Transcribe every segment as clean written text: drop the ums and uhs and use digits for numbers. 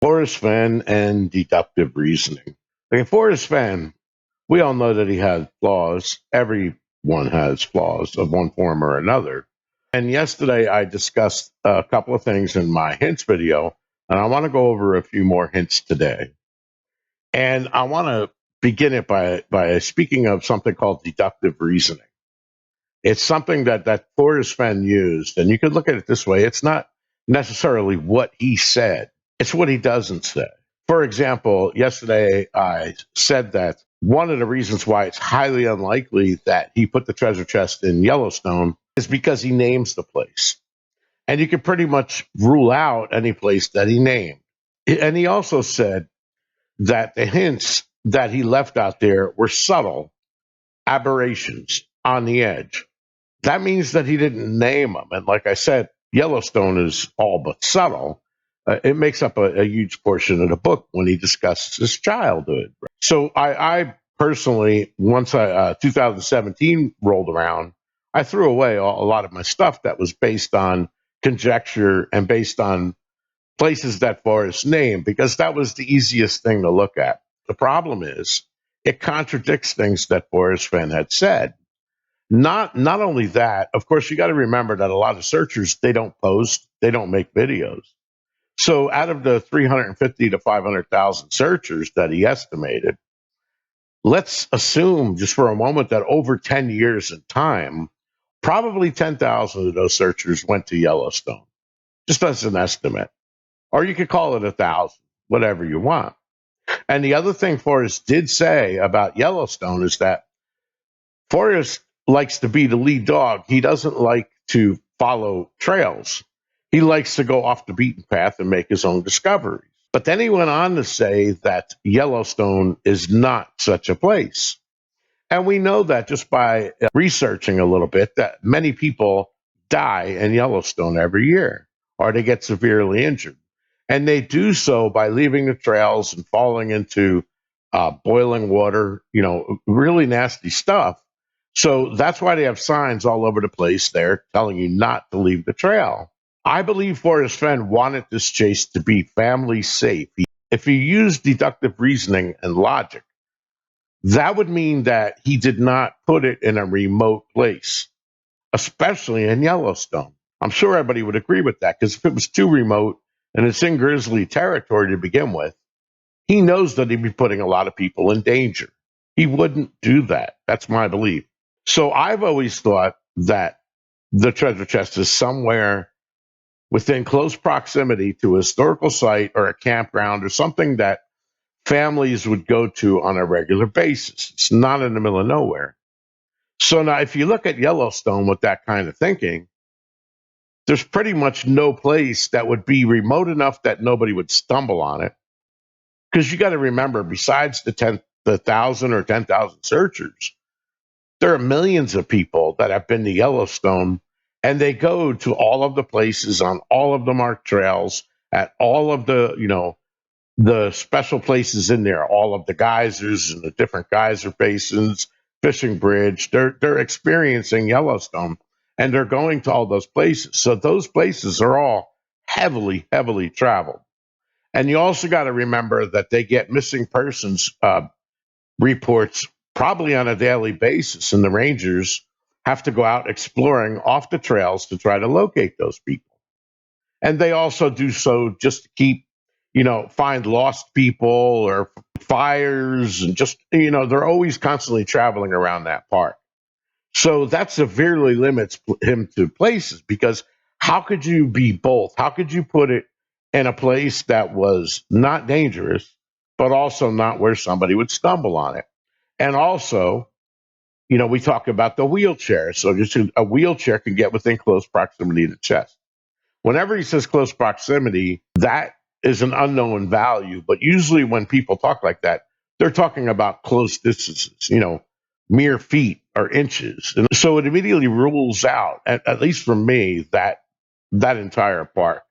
Forrest Fenn and deductive reasoning. Okay, Forrest Fenn, we all know that he had flaws. Everyone has flaws of one form or another. And yesterday I discussed a couple of things in my hints video, and I want to go over a few more hints today. And I want to begin it by speaking of something called deductive reasoning. It's something that Forrest Fenn used, and you could look at it this way: it's not necessarily what he said; it's what he doesn't say. For example, yesterday I said that one of the reasons why it's highly unlikely that he put the treasure chest in Yellowstone is because he names the place. And you can pretty much rule out any place that he named. And he also said that the hints that he left out there were subtle aberrations on the edge. That means that he didn't name them. And like I said, Yellowstone is all but subtle. It makes up a huge portion of the book when he discusses his childhood. So I personally, once 2017 rolled around, I threw away a lot of my stuff that was based on conjecture and based on places that Forrest named because that was the easiest thing to look at. The problem is it contradicts things that Forrest Fenn had said. Not only that, of course, you got to remember that a lot of searchers they don't post, they don't make videos. So out of the 350 to 500,000 searchers that he estimated, let's assume just for a moment that over 10 years in time, probably 10,000 of those searchers went to Yellowstone, just as an estimate. Or you could call it 1,000, whatever you want. And the other thing Forrest did say about Yellowstone is that Forrest likes to be the lead dog. He doesn't like to follow trails. He likes to go off the beaten path and make his own discoveries. But then he went on to say that Yellowstone is not such a place. And we know that just by researching a little bit, that many people die in Yellowstone every year or they get severely injured. And they do so by leaving the trails and falling into boiling water, really nasty stuff. So that's why they have signs all over the place there telling you not to leave the trail. I believe Forrest Fenn wanted this chase to be family safe. If he used deductive reasoning and logic, that would mean that he did not put it in a remote place, especially in Yellowstone. I'm sure everybody would agree with that because if it was too remote and it's in grizzly territory to begin with, he knows that he'd be putting a lot of people in danger. He wouldn't do that. That's my belief. So I've always thought that the treasure chest is somewhere within close proximity to a historical site or a campground or something that families would go to on a regular basis. It's not in the middle of nowhere. So now, if you look at Yellowstone with that kind of thinking, there's pretty much no place that would be remote enough that nobody would stumble on it. Because you got to remember, besides the 1,000 or 10,000 searchers, there are millions of people that have been to Yellowstone and they go to all of the places on all of the marked trails at all of the special places in there, all of the geysers and the different geyser basins, fishing bridge. They're experiencing Yellowstone and they're going to all those places. So those places are all heavily, heavily traveled. And you also got to remember that they get missing persons reports probably on a daily basis, and the rangers have to go out exploring off the trails to try to locate those people. And they also do so just to keep, find lost people or fires, and just, they're always constantly traveling around that park. So that severely limits him to places because how could you be both? How could you put it in a place that was not dangerous, but also not where somebody would stumble on it? And also, we talk about the wheelchair. So just a wheelchair can get within close proximity to the chest. Whenever he says close proximity, that is an unknown value. But usually when people talk like that, they're talking about close distances, mere feet or inches. And so it immediately rules out, at least for me, that entire part.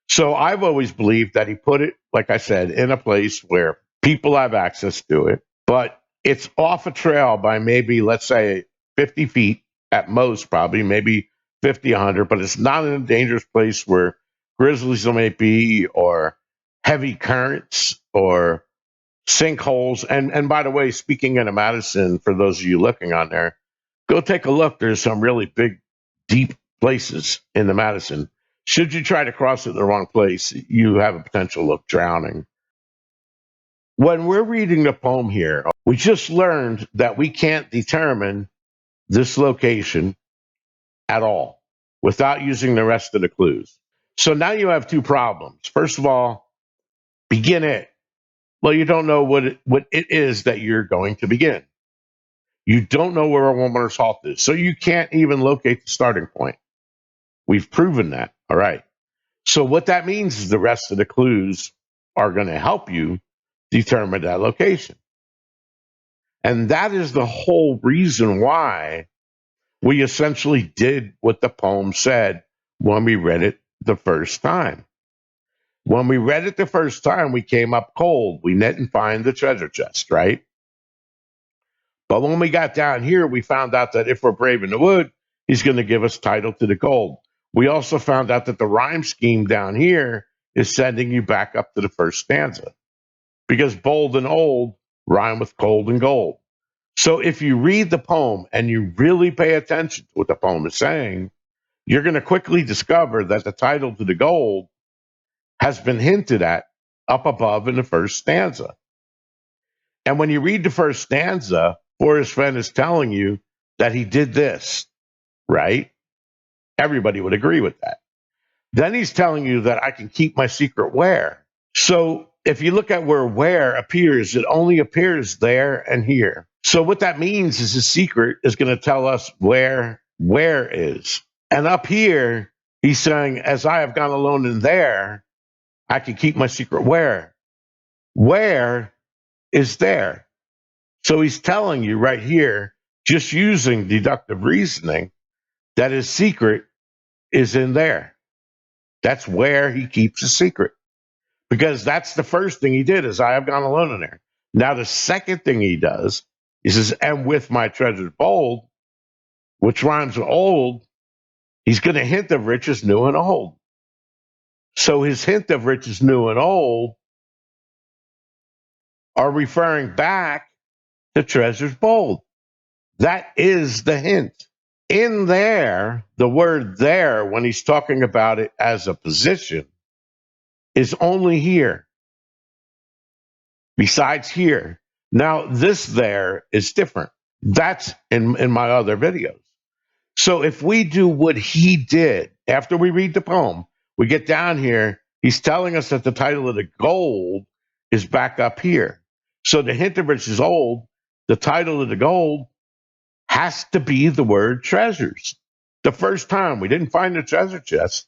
So I've always believed that he put it, like I said, in a place where people have access to it, but it's off a trail by maybe, let's say, 50 feet at most, probably, maybe 50, 100, but it's not in a dangerous place where grizzlies may be or heavy currents or sinkholes. And by the way, speaking in Madison, for those of you looking on there, go take a look. There's some really big, deep places in the Madison. Should you try to cross it in the wrong place, you have a potential of drowning. When we're reading the poem here, we just learned that we can't determine this location at all without using the rest of the clues. So now you have two problems. First of all, begin it. Well, you don't know what it is that you're going to begin. You don't know where a warm salt is, so you can't even locate the starting point. We've proven that. All right. So what that means is the rest of the clues are going to help you determine that location. And that is the whole reason why we essentially did what the poem said when we read it the first time. When we read it the first time, we came up cold. We didn't find the treasure chest, right? But when we got down here, we found out that if we're brave in the wood, he's going to give us title to the gold. We also found out that the rhyme scheme down here is sending you back up to the first stanza because bold and old rhyme with cold and gold. So if you read the poem and you really pay attention to what the poem is saying, you're going to quickly discover that the title to the gold has been hinted at up above in the first stanza. And when you read the first stanza, Forrest Fenn is telling you that he did this, right? Everybody would agree with that. Then he's telling you that I can keep my secret where. So if you look at where appears, it only appears there and here. So what that means is his secret is going to tell us where is. And up here, he's saying, as I have gone alone in there, I can keep my secret where. Where is there? So he's telling you right here, just using deductive reasoning, that his secret is in there. That's where he keeps his secret. Because that's the first thing he did is I have gone alone in there. Now the second thing he does, he says, and with my treasures bold, which rhymes with old, he's going to hint of riches new and old. So his hint of riches new and old are referring back to treasures bold. That is the hint. In there, the word there, when he's talking about it as a position, is only here, besides here. Now, this there is different. That's in my other videos. So if we do what he did after we read the poem, we get down here, he's telling us that the title of the gold is back up here. So the hint of which is old, the title of the gold has to be the word treasures. The first time we didn't find the treasure chest,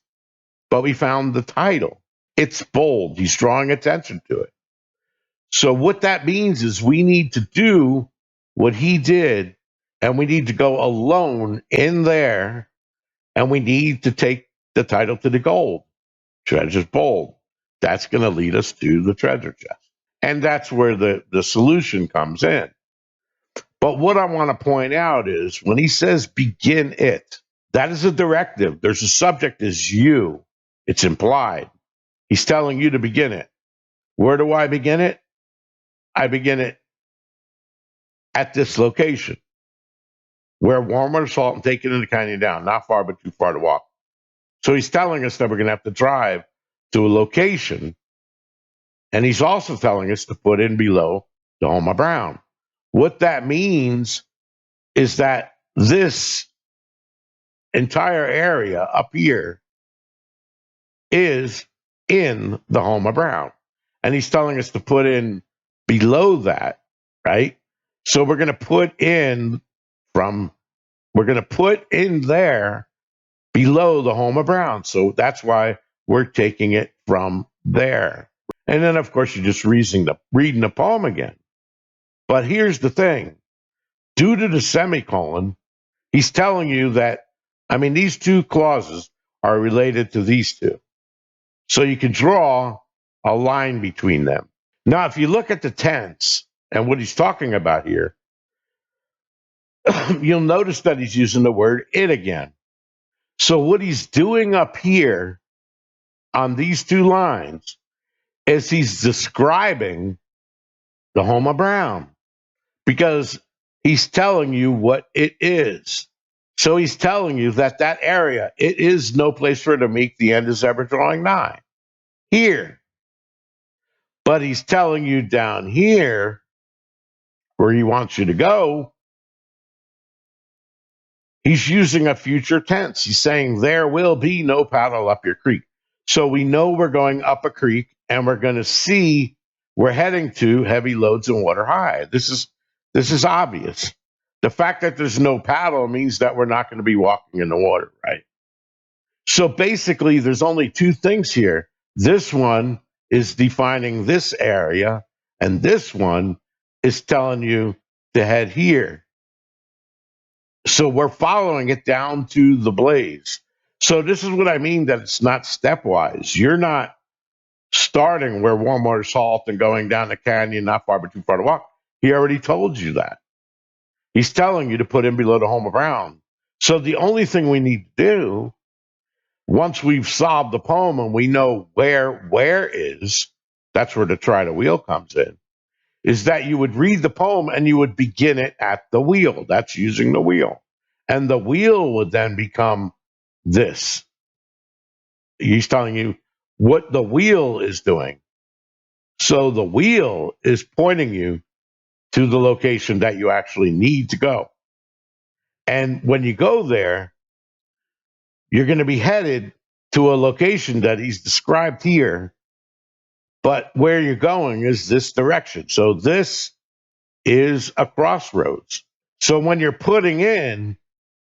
but we found the title. It's bold. He's drawing attention to it. So what that means is we need to do what he did, and we need to go alone in there, and we need to take the title to the gold. Treasure's bold. That's going to lead us to the treasure chest. And that's where the solution comes in. But what I want to point out is when he says begin it, that is a directive. There's a subject is you. It's implied. He's telling you to begin it. Where do I begin it? I begin it at this location where warm water salt and take it into Canyon down, not far, but too far to walk. So he's telling us that we're going to have to drive to a location. And he's also telling us to put in below the Homa Brown. What that means is that this entire area up here is in the Homa Brown. And he's telling us to put in below that, right? So we're going to put in there below the Homa Brown. So that's why we're taking it from there. And then, of course, you're just reading the poem again. But here's the thing. Due to the semicolon, he's telling you that, these two clauses are related to these two. So you can draw a line between them. Now, if you look at the tense and what he's talking about here, you'll notice that he's using the word it again. So what he's doing up here on these two lines is he's describing the Homa Brown because he's telling you what it is. So he's telling you that that area, it is no place for it to meet. The end is ever drawing nigh. Here. But he's telling you down here where he wants you to go, he's using a future tense. He's saying there will be no paddle up your creek. So we know we're going up a creek and we're going to see we're heading to heavy loads and water high. This is obvious. The fact that there's no paddle means that we're not going to be walking in the water, right? So basically, there's only two things here. This one is defining this area, and this one is telling you to head here. So we're following it down to the blaze. So this is what I mean that it's not stepwise. You're not starting where warm water salt and going down the canyon, not far but too far to walk. He already told you that. He's telling you to put in below the Homa Brown. So the only thing we need to do, once we've solved the poem and we know where is, that's where the try to wheel comes in, is that you would read the poem and you would begin it at the wheel. That's using the wheel. And the wheel would then become this. He's telling you what the wheel is doing. So the wheel is pointing you to the location that you actually need to go. And when you go there, you're going to be headed to a location that he's described here, but where you're going is this direction. So this is a crossroads. So when you're putting in,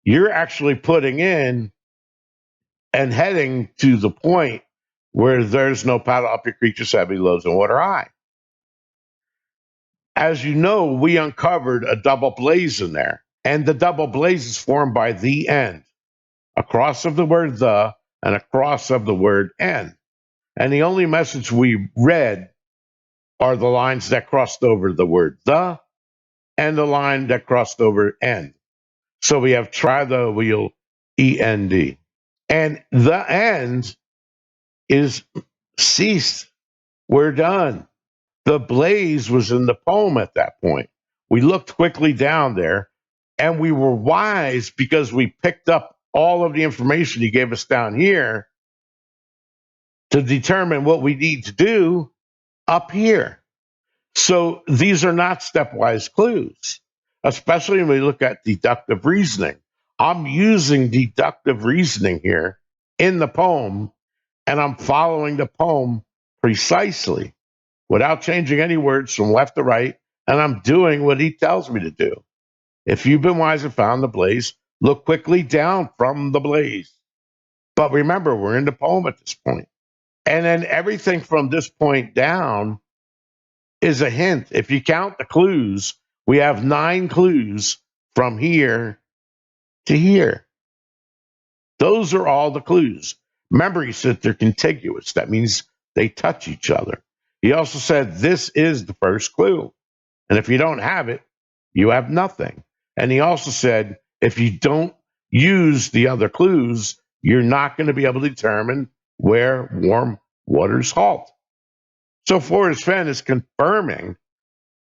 you're actually putting in and heading to the point where there's no paddle up your creek, just heavy loads and water high. As you know, we uncovered a double blaze in there, and the double blaze is formed by the end, a cross of the word the and a cross of the word and. And the only message we read are the lines that crossed over the word the and the line that crossed over end. So we have try the wheel END. And the end is ceased. We're done. The blaze was in the poem at that point. We looked quickly down there and we were wise because we picked up all of the information he gave us down here to determine what we need to do up here. So these are not stepwise clues, especially when we look at deductive reasoning. I'm using deductive reasoning here in the poem, and I'm following the poem precisely without changing any words from left to right, and I'm doing what he tells me to do. If you've been wise and found the blaze, look quickly down from the blaze. But remember, we're in the poem at this point. And then everything from this point down is a hint. If you count the clues, we have 9 clues from here to here. Those are all the clues. Remember, he said they're contiguous. That means they touch each other. He also said this is the first clue. And if you don't have it, you have nothing. And he also said if you don't use the other clues, you're not going to be able to determine where warm waters halt. So Forrest Fenn is confirming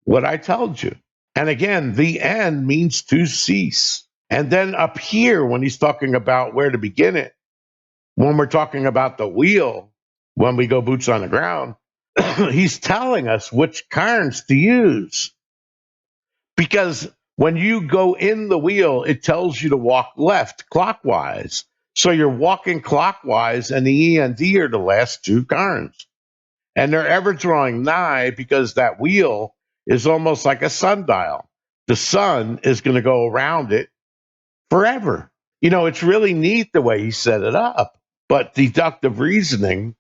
what I told you. And again, the end means to cease. And then up here, when he's talking about where to begin it, when we're talking about the wheel, when we go boots on the ground, he's telling us which cairns to use. Because when you go in the wheel, it tells you to walk left clockwise. So you're walking clockwise, and the E and D are the last 2 cairns. And they're ever drawing nigh because that wheel is almost like a sundial. The sun is going to go around it forever. It's really neat the way he set it up. But deductive reasoning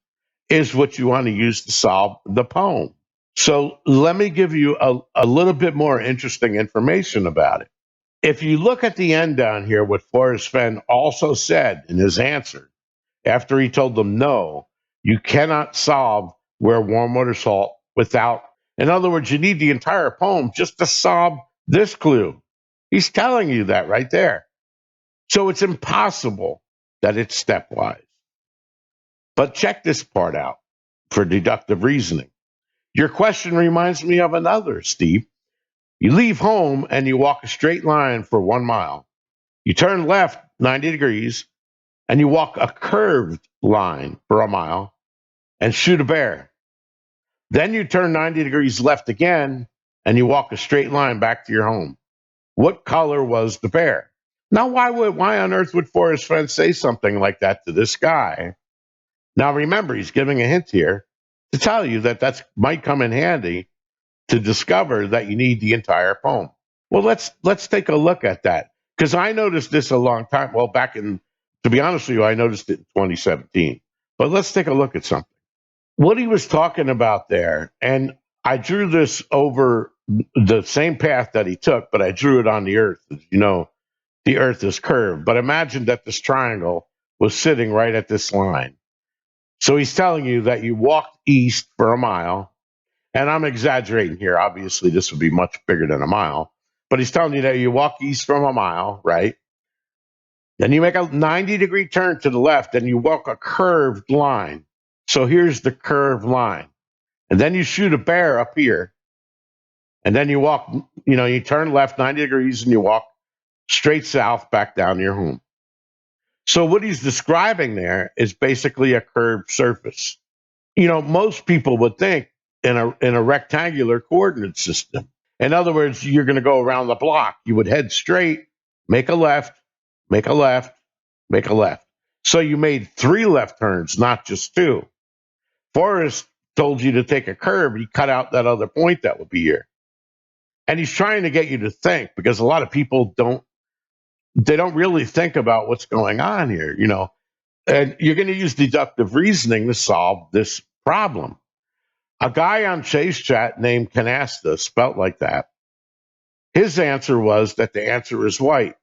is what you want to use to solve the poem. So let me give you a little bit more interesting information about it. If you look at the end down here, what Forrest Fenn also said in his answer, after he told them no, you cannot solve where warm water salt without, in other words, you need the entire poem just to solve this clue. He's telling you that right there. So it's impossible that it's stepwise. But check this part out. for deductive reasoning. Your question reminds me of another, Steve. You leave home and you walk a straight line for 1 mile. You turn left 90 degrees and you walk a curved line for a mile and shoot a bear. Then you turn 90 degrees left again and you walk a straight line back to your home. What color was the bear? Now, why on earth would Forrest Fenn say something like that to this guy? Now, remember, he's giving a hint here to tell you that that might come in handy to discover that you need the entire poem. Well, let's take a look at that because I noticed this a long time. Well, to be honest with you, I noticed it in 2017. But let's take a look at something. What he was talking about there, and I drew this over the same path that he took, but I drew it on the earth. You know, the earth is curved. But imagine that this triangle was sitting right at this line. So he's telling you that you walked east for a mile, and I'm exaggerating here. Obviously, this would be much bigger than a mile, but he's telling you that you walk east from a mile, right? Then you make a 90-degree turn to the left, and you walk a curved line. So here's the curved line. And then you shoot a bear up here, and then you walk, you turn left 90 degrees and you walk straight south back down to your home. So what he's describing there is basically a curved surface. Most people would think in a rectangular coordinate system. In other words, you're going to go around the block. You would head straight, make a left, make a left, make a left. So you made 3 left turns, not just 2. Forrest told you to take a curve. He cut out that other point that would be here. And he's trying to get you to think because a lot of people don't really think about what's going on here, and you're going to use deductive reasoning to solve this problem. A guy on Chase Chat named Canasta, spelt like that, his answer was that the answer is white.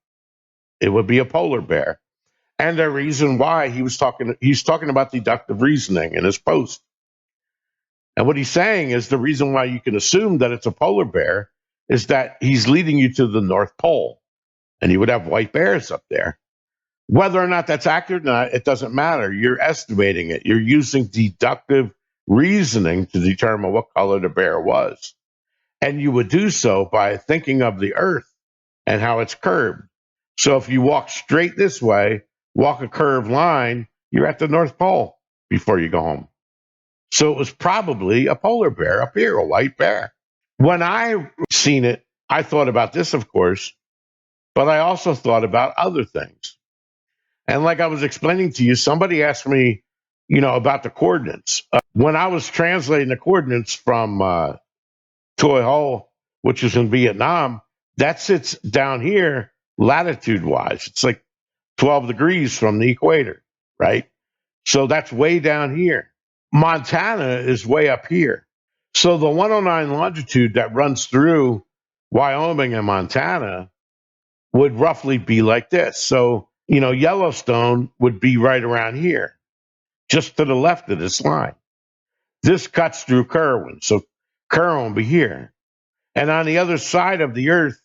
It would be a polar bear. And the reason why he's talking about deductive reasoning in his post. And what he's saying is the reason why you can assume that it's a polar bear is that he's leading you to the North Pole and you would have white bears up there. Whether or not that's accurate or not, it doesn't matter. You're estimating it. You're using deductive reasoning to determine what color the bear was. And you would do so by thinking of the earth and how it's curved. So if you walk straight this way, walk a curved line, you're at the North Pole before you go home. So it was probably a polar bear up here, a white bear. When I seen it, I thought about this, of course, but I also thought about other things. And like I was explaining to you, somebody asked me, about the coordinates. When I was translating the coordinates from Toi Ho, which is in Vietnam, that sits down here latitude wise. It's like 12 degrees from the equator, right? So that's way down here. Montana is way up here. So the 109 longitude that runs through Wyoming and Montana would roughly be like this. So, Yellowstone would be right around here, just to the left of this line. This cuts through Kerwin. So Kerwin will be here. And on the other side of the earth,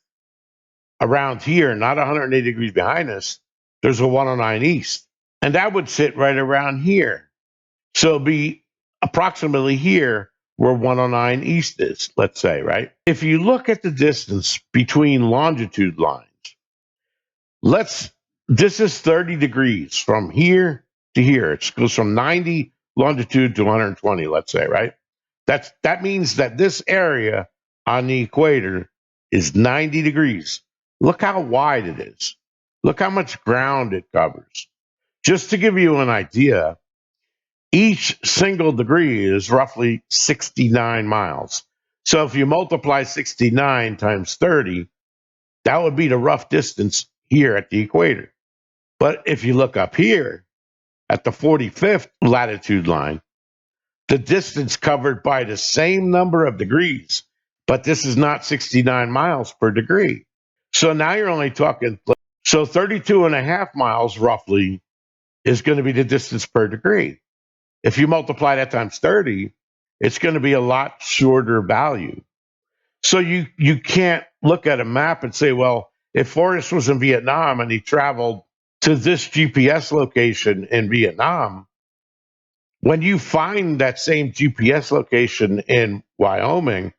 around here, not 180 degrees behind us, there's a 109 east. And that would sit right around here. So it'd be approximately here where 109 east is, let's say, right? If you look at the distance between longitude lines, this is 30 degrees from here to here. It goes from 90 longitude to 120, let's say, right? That means that this area on the equator is 90 degrees. Look how wide it is. Look how much ground it covers. Just to give you an idea, each single degree is roughly 69 miles. So if you multiply 69 times 30, that would be the rough distance here at the equator. But if you look up here at the 45th latitude line, the distance covered by the same number of degrees, but this is not 69 miles per degree. So now you're only talking, so 32 and a half miles roughly is going to be the distance per degree. If you multiply that times 30, it's going to be a lot shorter value. So you can't look at a map and say, well, if Forrest was in Vietnam and he traveled to this GPS location in Vietnam, When you find that same GPS location in Wyoming,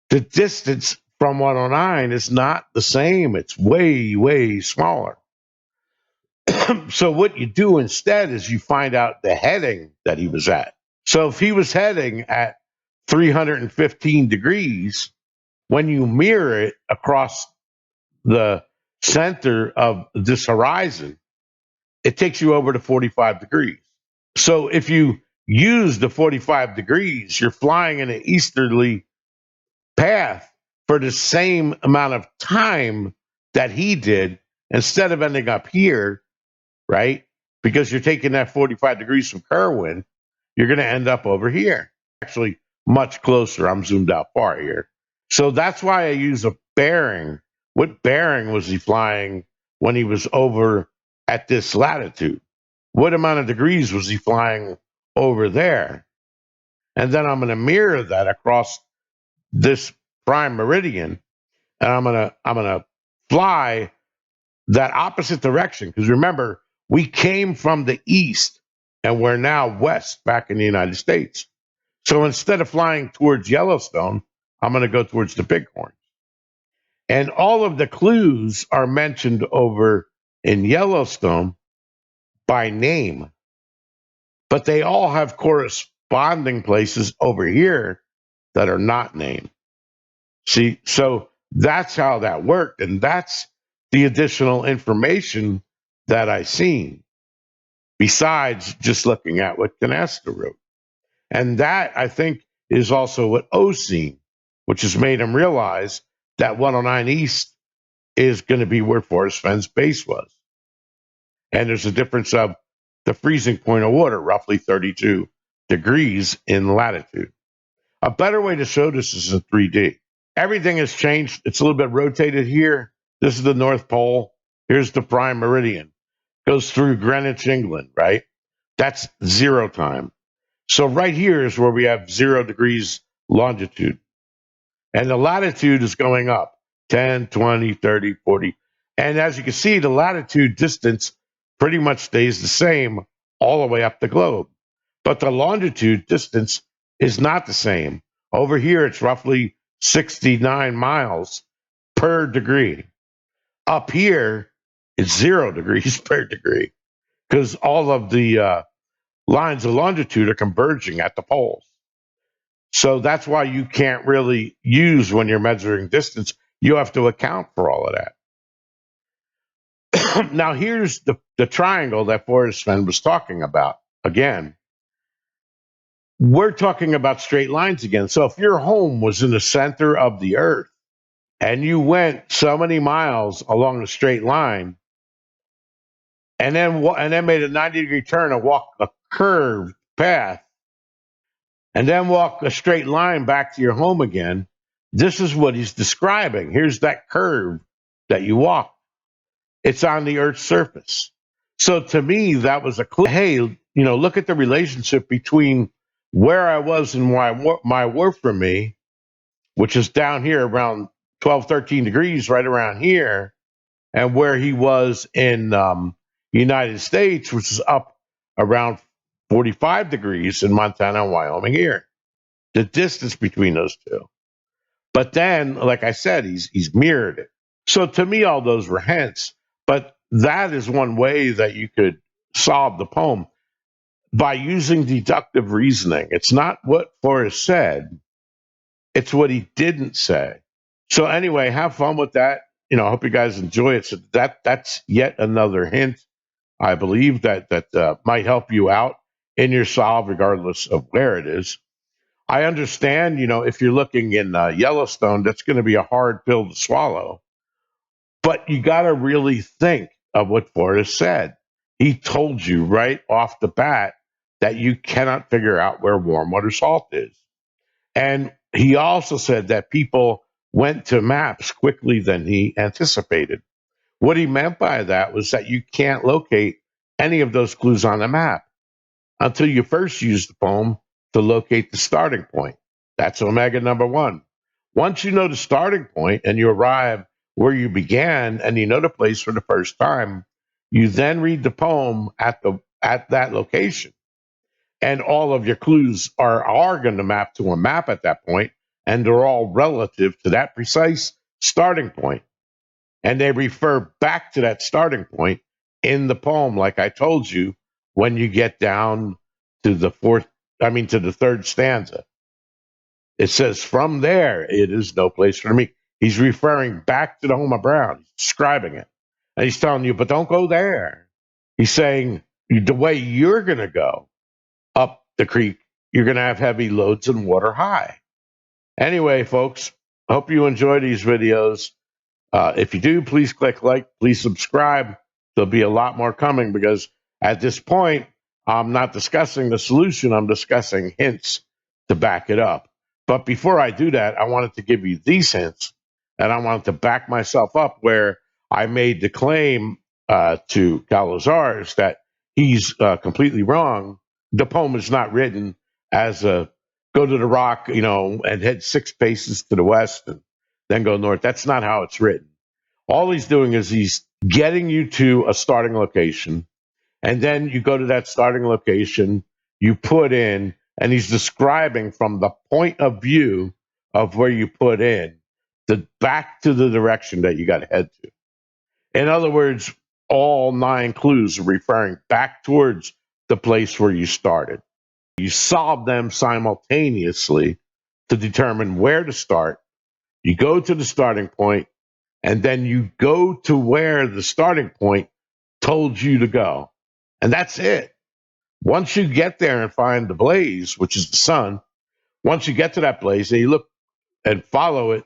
the distance from 109 is not the same. It's way, way smaller. So what you do instead is you find out the heading that he was at. So if he was heading at 315 degrees, when you mirror it across the center of this horizon, it takes you over to 45 degrees. So if you use the 45 degrees, you're flying in an easterly path for the same amount of time that he did instead of ending up here, right? Because you're taking that 45 degrees from Kerwin, you're going to end up over here. Actually, much closer. I'm zoomed out far here. So that's why I use a bearing. What bearing was he flying when he was over at this latitude? What amount of degrees was he flying over there? And then I'm going to mirror that across this prime meridian, and I'm gonna fly that opposite direction. Because remember, we came from the east and we're now west back in the United States. So instead of flying towards Yellowstone, I'm going to go towards the Bighorn. And all of the clues are mentioned over in Yellowstone by name, but they all have corresponding places over here that are not named. See, so that's how that worked. And that's the additional information that I seen, besides just looking at what Canasta wrote. And that, I think, is also what O seen, which has made him realize that 109 East is going to be where Forrest Fenn's base was. And there's a difference of the freezing point of water, roughly 32 degrees in latitude. A better way to show this is in 3D. Everything has changed. It's a little bit rotated here. This is the North Pole. Here's the prime meridian. Goes through Greenwich, England, right? That's zero time. So right here is where we have 0 degrees longitude. And the latitude is going up 10, 20, 30, 40. And as you can see, the latitude distance pretty much stays the same all the way up the globe. But the longitude distance is not the same. Over here, it's roughly 69 miles per degree. Up here, it's 0 degrees per degree because all of the lines of longitude are converging at the poles. So that's why you can't really use when you're measuring distance. You have to account for all of that. Now, here's the triangle that Forrest Fenn was talking about. Again, we're talking about straight lines again. So if your home was in the center of the earth and you went so many miles along a straight line and then made a 90-degree turn and walked a curved path and then walk a straight line back to your home again, this is what he's describing. Here's that curve that you walk. It's on the Earth's surface. So to me, that was a clue. Hey, look at the relationship between where I was and my work for me, which is down here around 12, 13 degrees, right around here, and where he was in United States, which is up around 45 degrees in Montana and Wyoming here. The distance between those two. But then, like I said, he's mirrored it. So to me, all those were hints. But that is one way that you could solve the poem by using deductive reasoning. It's not what Forrest said, it's what he didn't say. So anyway, have fun with that. I hope you guys enjoy it. So that's yet another hint, I believe, that might help you out in your solve, regardless of where it is. I understand, if you're looking in Yellowstone, that's going to be a hard pill to swallow. But you got to really think of what Forrest said. He told you right off the bat that you cannot figure out where warm water salt is. And he also said that people went to maps quickly than he anticipated. What he meant by that was that you can't locate any of those clues on the map until you first use the poem to locate the starting point. That's Omega number 1. Once you know the starting point and you arrive where you began and you know the place for the first time, you then read the poem at that location. and all of your clues are going to map to a map at that point, and they're all relative to that precise starting point. And they refer back to that starting point in the poem, like I told you, when you get down to to the third stanza. It says, "From there, it is no place for me." He's referring back to the home of Brown. He's describing it. And he's telling you, but don't go there. He's saying, the way you're going to go up the creek, you're going to have heavy loads and water high. Anyway, folks, hope you enjoy these videos. If you do, please click like, please subscribe. There'll be a lot more coming because at this point, I'm not discussing the solution, I'm discussing hints to back it up. But before I do that, I wanted to give you these hints, and I wanted to back myself up where I made the claim to Calazars that he's completely wrong. The poem is not written as a go to the rock, and head 6 paces to the west and then go north. That's not how it's written. All he's doing is he's getting you to a starting location, and then you go to that starting location, you put in, and he's describing from the point of view of where you put in, the back to the direction that you got to head to. In other words, all 9 clues are referring back towards the place where you started. You solve them simultaneously to determine where to start. You go to the starting point, and then you go to where the starting point told you to go. And that's it. Once you get there and find the blaze, which is the sun, once you get to that blaze and you look and follow it,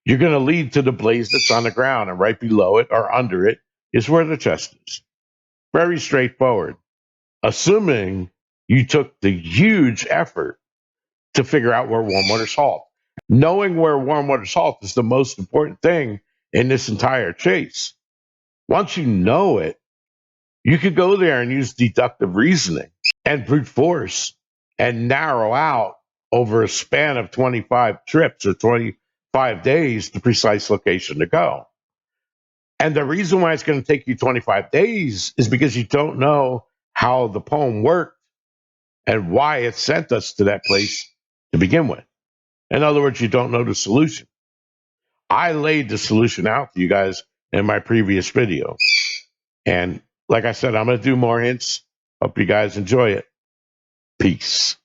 you're going to lead to the blaze that's on the ground, and right below it or under it is where the chest is. Very straightforward. Assuming you took the huge effort to figure out where warm water salt. Knowing where warm water salt is the most important thing in this entire chase. Once you know it, you could go there and use deductive reasoning and brute force and narrow out over a span of 25 trips or 25 days the precise location to go. And the reason why it's going to take you 25 days is because you don't know how the poem worked and why it sent us to that place to begin with. In other words, you don't know the solution. I laid the solution out to you guys in my previous video. And like I said, I'm going to do more hints. Hope you guys enjoy it. Peace.